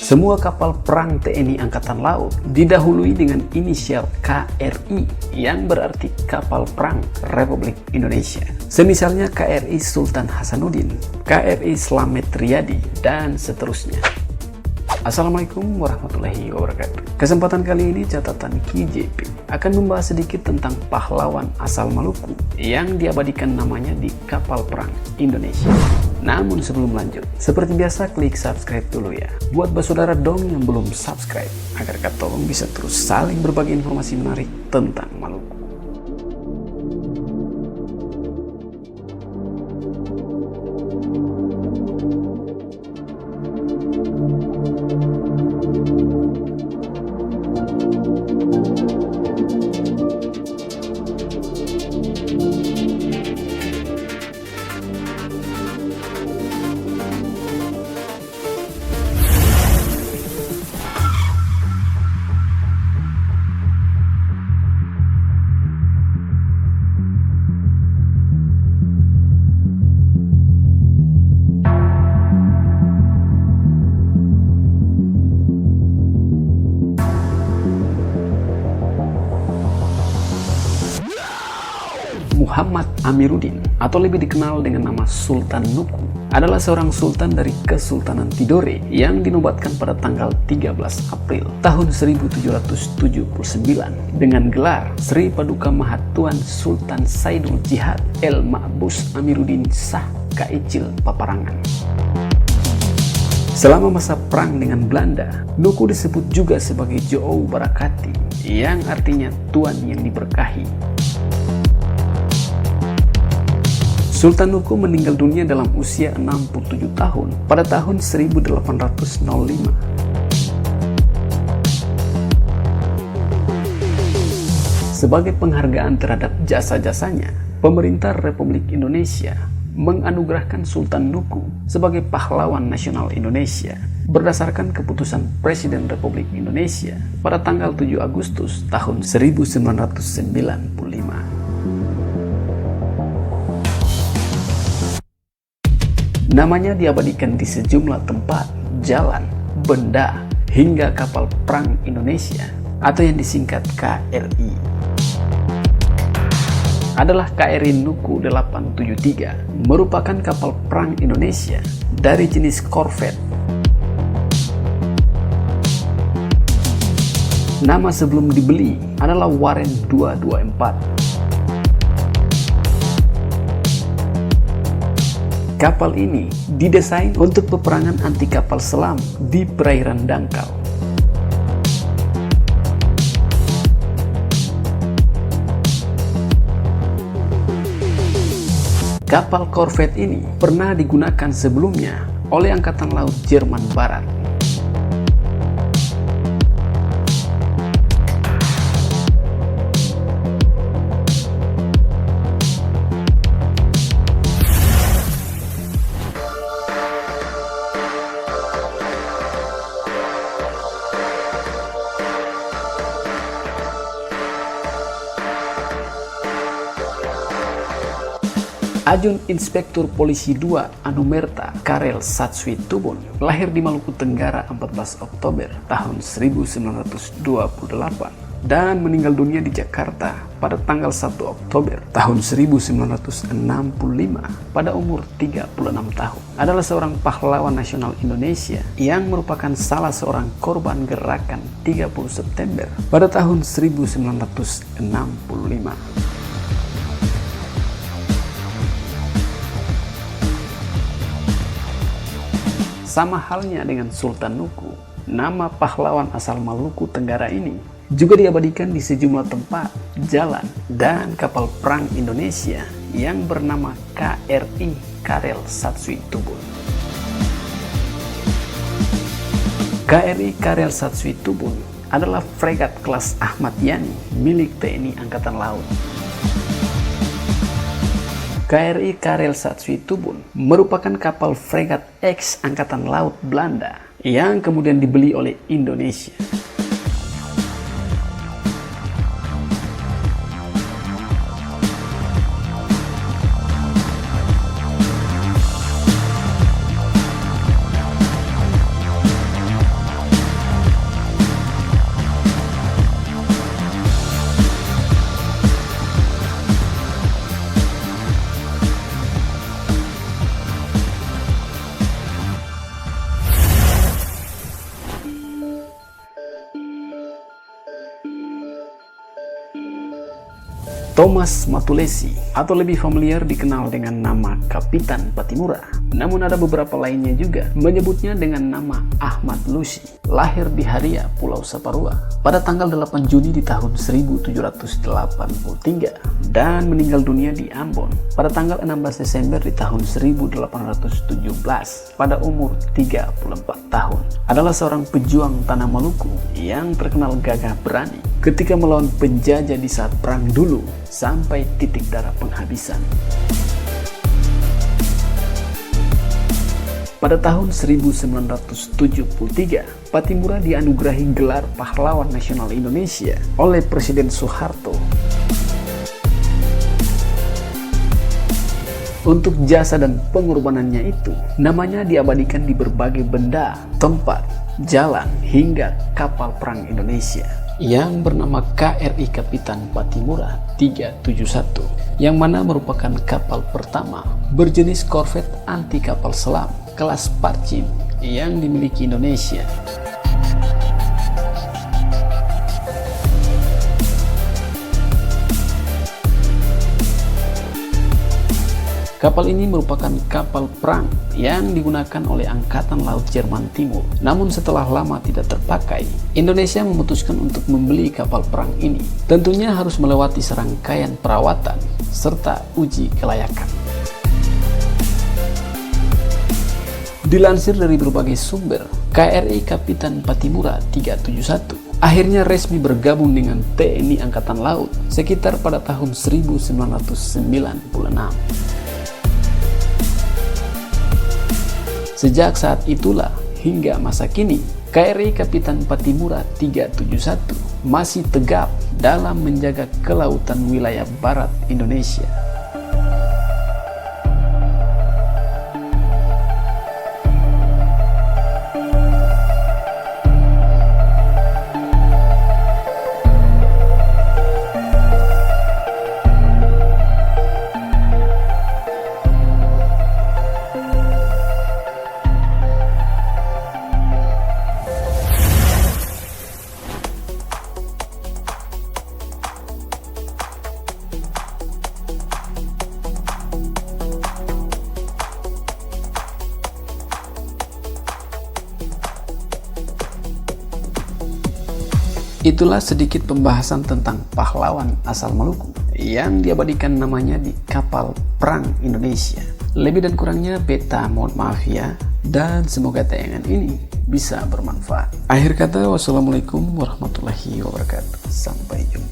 Semua kapal perang TNI Angkatan Laut didahului dengan inisial KRI yang berarti Kapal Perang Republik Indonesia. Semisalnya KRI Sultan Hasanuddin, KRI Slamet Riyadi, dan seterusnya. Assalamualaikum warahmatullahi wabarakatuh. Kesempatan kali ini catatan KJP akan membahas sedikit tentang pahlawan asal Maluku yang diabadikan namanya di kapal perang Indonesia. Namun sebelum lanjut, seperti biasa klik subscribe dulu ya. Buat saudara dong yang belum subscribe, agar kata tolong bisa terus saling berbagi informasi menarik tentang Maluku. Muhammad Amiruddin atau lebih dikenal dengan nama Sultan Nuku adalah seorang sultan dari Kesultanan Tidore yang dinobatkan pada tanggal 13 April tahun 1779 dengan gelar Sri Paduka Mahatuan Sultan Saidul Jihad El Ma'bus Amiruddin Shah Ka'icil Paparangan. Selama masa perang dengan Belanda, Nuku disebut juga sebagai Jo'ou Barakati yang artinya Tuan yang diberkahi. Sultan Nuku meninggal dunia dalam usia 67 tahun pada tahun 1805. Sebagai penghargaan terhadap jasa-jasanya, pemerintah Republik Indonesia menganugerahkan Sultan Nuku sebagai pahlawan nasional Indonesia berdasarkan keputusan Presiden Republik Indonesia pada tanggal 7 Agustus tahun 1995. Namanya diabadikan di sejumlah tempat, jalan, benda, hingga kapal perang Indonesia atau yang disingkat KRI. Adalah KRI Nuku 873, merupakan kapal perang Indonesia dari jenis korvet. Nama sebelum dibeli adalah Waren 224. Kapal ini didesain untuk peperangan anti kapal selam di perairan dangkal. Kapal korvet ini pernah digunakan sebelumnya oleh Angkatan Laut Jerman Barat. Ajun Inspektur Polisi 2 Anumerta Karel Satswi Tubun lahir di Maluku Tenggara 14 Oktober tahun 1928 dan meninggal dunia di Jakarta pada tanggal 1 Oktober tahun 1965 pada umur 36 tahun. Adalah seorang pahlawan nasional Indonesia yang merupakan salah seorang korban gerakan 30 September pada tahun 1965. Sama halnya dengan Sultan Nuku, nama pahlawan asal Maluku Tenggara ini juga diabadikan di sejumlah tempat, jalan, dan kapal perang Indonesia yang bernama KRI Karel Satswi Tubun. KRI Karel Satswi Tubun adalah fregat kelas Ahmad Yani milik TNI Angkatan Laut. KRI Karel Satswi Tubun merupakan kapal fregat ex Angkatan Laut Belanda yang kemudian dibeli oleh Indonesia. Thomas Matulesi, atau lebih familiar dikenal dengan nama Kapitan Patimura. Namun ada beberapa lainnya juga menyebutnya dengan nama Ahmad Lusi. Lahir di Haria, Pulau Saparua pada tanggal 8 Juni di tahun 1783 dan meninggal dunia di Ambon pada tanggal 16 Desember di tahun 1817 pada umur 34 tahun. Adalah seorang pejuang tanah Maluku yang terkenal gagah berani ketika melawan penjajah di saat perang dulu sampai titik darah penghabisan. Pada tahun 1973, Patimura dianugerahi gelar Pahlawan Nasional Indonesia oleh Presiden Soeharto. Untuk jasa dan pengorbanannya itu, namanya diabadikan di berbagai benda, tempat, jalan, hingga kapal perang Indonesia yang bernama KRI Kapitan Patimura 371, yang mana merupakan kapal pertama berjenis korvet anti kapal selam kelas Parcim yang dimiliki Indonesia. Kapal ini merupakan kapal perang yang digunakan oleh Angkatan Laut Jerman Timur. Namun setelah lama tidak terpakai, Indonesia memutuskan untuk membeli kapal perang ini. Tentunya harus melewati serangkaian perawatan serta uji kelayakan. Dilansir dari berbagai sumber, KRI Kapitan Patimura 371 akhirnya resmi bergabung dengan TNI Angkatan Laut sekitar pada tahun 1996. Sejak saat itulah hingga masa kini, KRI Kapitan Patimura 371 masih tegap dalam menjaga kelautan wilayah barat Indonesia. Itulah sedikit pembahasan tentang pahlawan asal Maluku yang diabadikan namanya di kapal perang Indonesia. Lebih dan kurangnya beta mohon maaf ya, dan semoga tayangan ini bisa bermanfaat. Akhir kata, wassalamualaikum warahmatullahi wabarakatuh. Sampai jumpa.